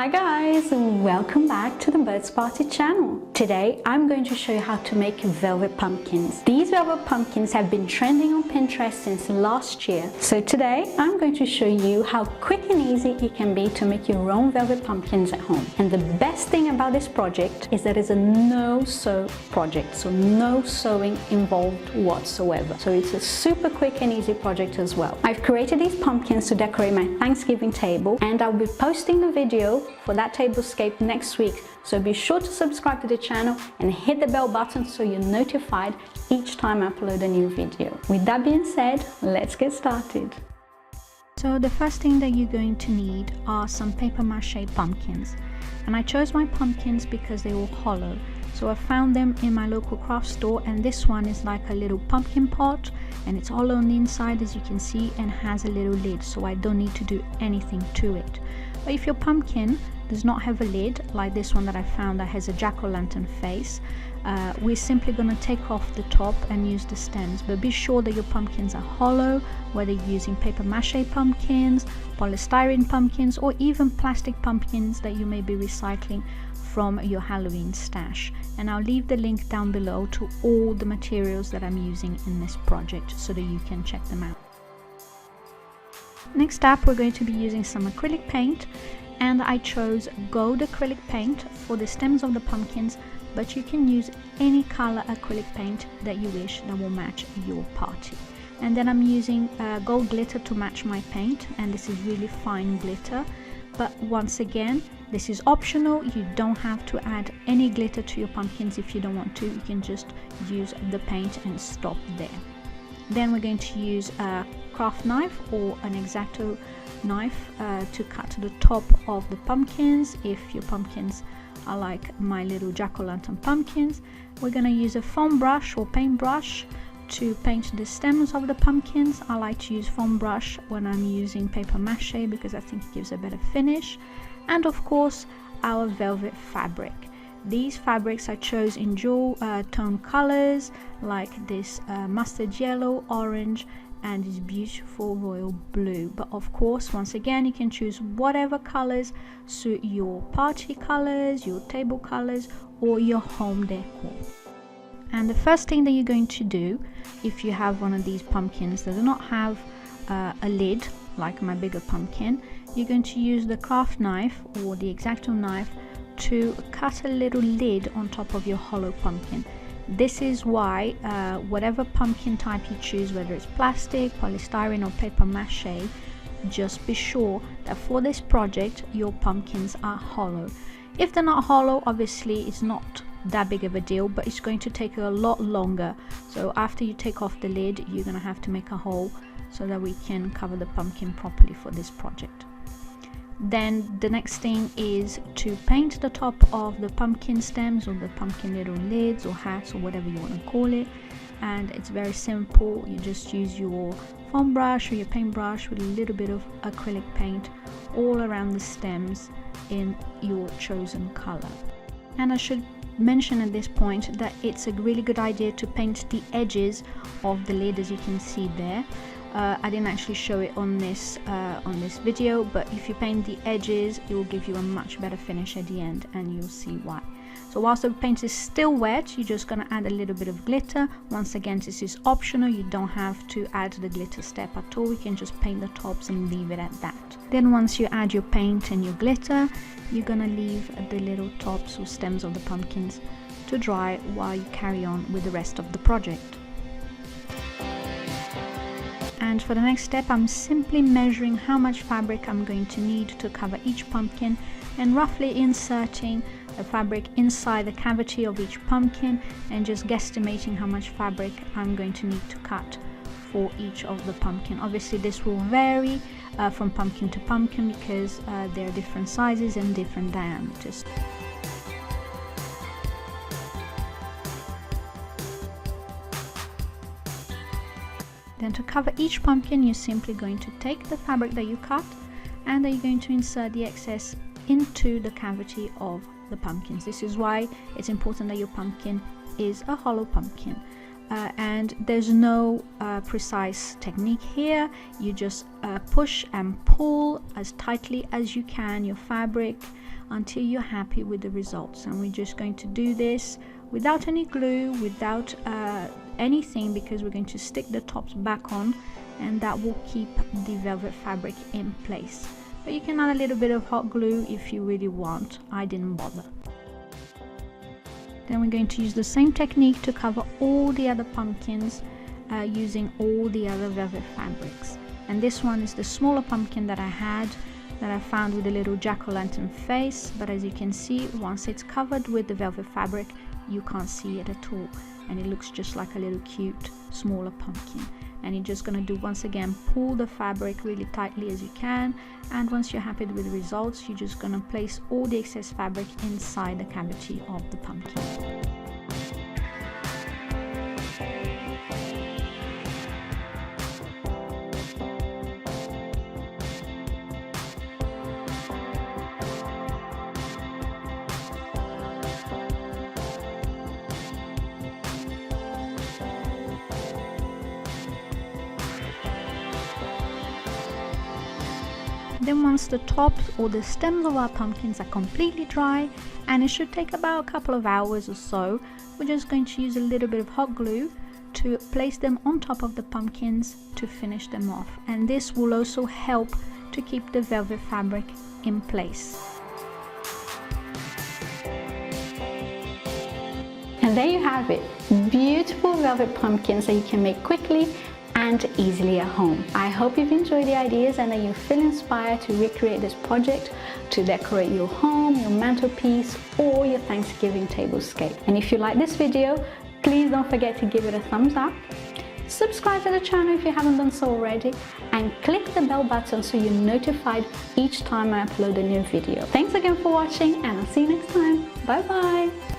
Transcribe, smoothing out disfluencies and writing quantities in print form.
Hi guys, welcome back to the Birds Party channel. Today I'm going to show you how to make velvet pumpkins. These velvet pumpkins have been trending on Pinterest since last year. So today I'm going to show you how quick and easy it can be to make your own velvet pumpkins at home. And the best thing about this project is that it's a no-sew project, so no sewing involved whatsoever. So it's a super quick and easy project as well. I've created these pumpkins to decorate my Thanksgiving table, and I'll be posting the video for that tablescape next week, so be sure to subscribe to the channel and hit the bell button so you're notified each time I upload a new video. With that being said, let's get started. So the first thing that you're going to need are some paper mache pumpkins, and I chose my pumpkins because they were hollow. So I found them in my local craft store, and this one is like a little pumpkin pot, and it's hollow on the inside as you can see, and has a little lid, so I don't need to do anything to it. But if your pumpkin does not have a lid, like this one that I found that has a jack-o'-lantern face, we're simply going to take off the top and use the stems. But be sure that your pumpkins are hollow, whether you're using paper mache pumpkins, polystyrene pumpkins, or even plastic pumpkins that you may be recycling from your Halloween stash. And I'll leave the link down below to all the materials that I'm using in this project so that you can check them out. Next up, we're going to be using some acrylic paint, and I chose gold acrylic paint for the stems of the pumpkins, but you can use any color acrylic paint that you wish that will match your party. And then I'm using gold glitter to match my paint, and this is really fine glitter, but once again, this is optional. You don't have to add any glitter to your pumpkins if you don't want to. You can just use the paint and stop there. Then we're going to use a craft knife or an X-Acto knife to cut the top of the pumpkins. If your pumpkins are like my little jack-o'-lantern pumpkins, we're going to use a foam brush or paintbrush to paint the stems of the pumpkins. I like to use foam brush when I'm using paper mache because I think it gives a better finish. And of course, our velvet fabric. These fabrics I chose in jewel tone colors like this mustard yellow, orange, and this beautiful royal blue. But of course, once again, you can choose whatever colors suit your party colors, your table colors, or your home decor. And the first thing that you're going to do, if you have one of these pumpkins that do not have a lid like my bigger pumpkin, you're going to use the craft knife or the X-Acto knife to cut a little lid on top of your hollow pumpkin. This is why whatever pumpkin type you choose, whether it's plastic, polystyrene, or paper mache, just be sure that for this project your pumpkins are hollow. If they're not hollow, obviously it's not that big of a deal, but it's going to take a lot longer. So after you take off the lid, you're going to have to make a hole so that we can cover the pumpkin properly for this project. Then the next thing is to paint the top of the pumpkin stems or the pumpkin little lids or hats or whatever you want to call it. And it's very simple. You just use your foam brush or your paintbrush with a little bit of acrylic paint all around the stems in your chosen color. And I should mention at this point that it's a really good idea to paint the edges of the lid, as you can see there. I didn't actually show it on this video, but if you paint the edges, it will give you a much better finish at the end, and you'll see why. So whilst the paint is still wet, you're just going to add a little bit of glitter. Once again, this is optional. You don't have to add the glitter step at all. You can just paint the tops and leave it at that. Then once you add your paint and your glitter, you're going to leave the little tops or stems of the pumpkins to dry while you carry on with the rest of the project. And for the next step, I'm simply measuring how much fabric I'm going to need to cover each pumpkin, and roughly inserting the fabric inside the cavity of each pumpkin, and just guesstimating how much fabric I'm going to need to cut for each of the pumpkin. Obviously this will vary from pumpkin to pumpkin because there are different sizes and different diameters. Then to cover each pumpkin, you're simply going to take the fabric that you cut, and then you're going to insert the excess into the cavity of the pumpkins. This is why it's important that your pumpkin is a hollow pumpkin. And there's no precise technique here. You just push and pull as tightly as you can your fabric until you're happy with the results. And we're just going to do this without any glue, without anything, because we're going to stick the tops back on, and that will keep the velvet fabric in place. But you can add a little bit of hot glue if you really want. I didn't bother. Then we're going to use the same technique to cover all the other pumpkins using all the other velvet fabrics. And this one is the smaller pumpkin that I found with a little jack-o'-lantern face, but as you can see, once it's covered with the velvet fabric, you can't see it at all, and it looks just like a little cute smaller pumpkin. And you're just going to do, once again, pull the fabric really tightly as you can, and once you're happy with the results, you're just going to place all the excess fabric inside the cavity of the pumpkin. Then once the tops or the stems of our pumpkins are completely dry, and it should take about a couple of hours or so, we're just going to use a little bit of hot glue to place them on top of the pumpkins to finish them off. And this will also help to keep the velvet fabric in place. And there you have it, beautiful velvet pumpkins that you can make quickly and easily at home. I hope you've enjoyed the ideas and that you feel inspired to recreate this project to decorate your home, your mantelpiece, or your Thanksgiving tablescape. And if you like this video, please don't forget to give it a thumbs up, subscribe to the channel if you haven't done so already, and click the bell button so you're notified each time I upload a new video. Thanks again for watching, and I'll see you next time. Bye bye!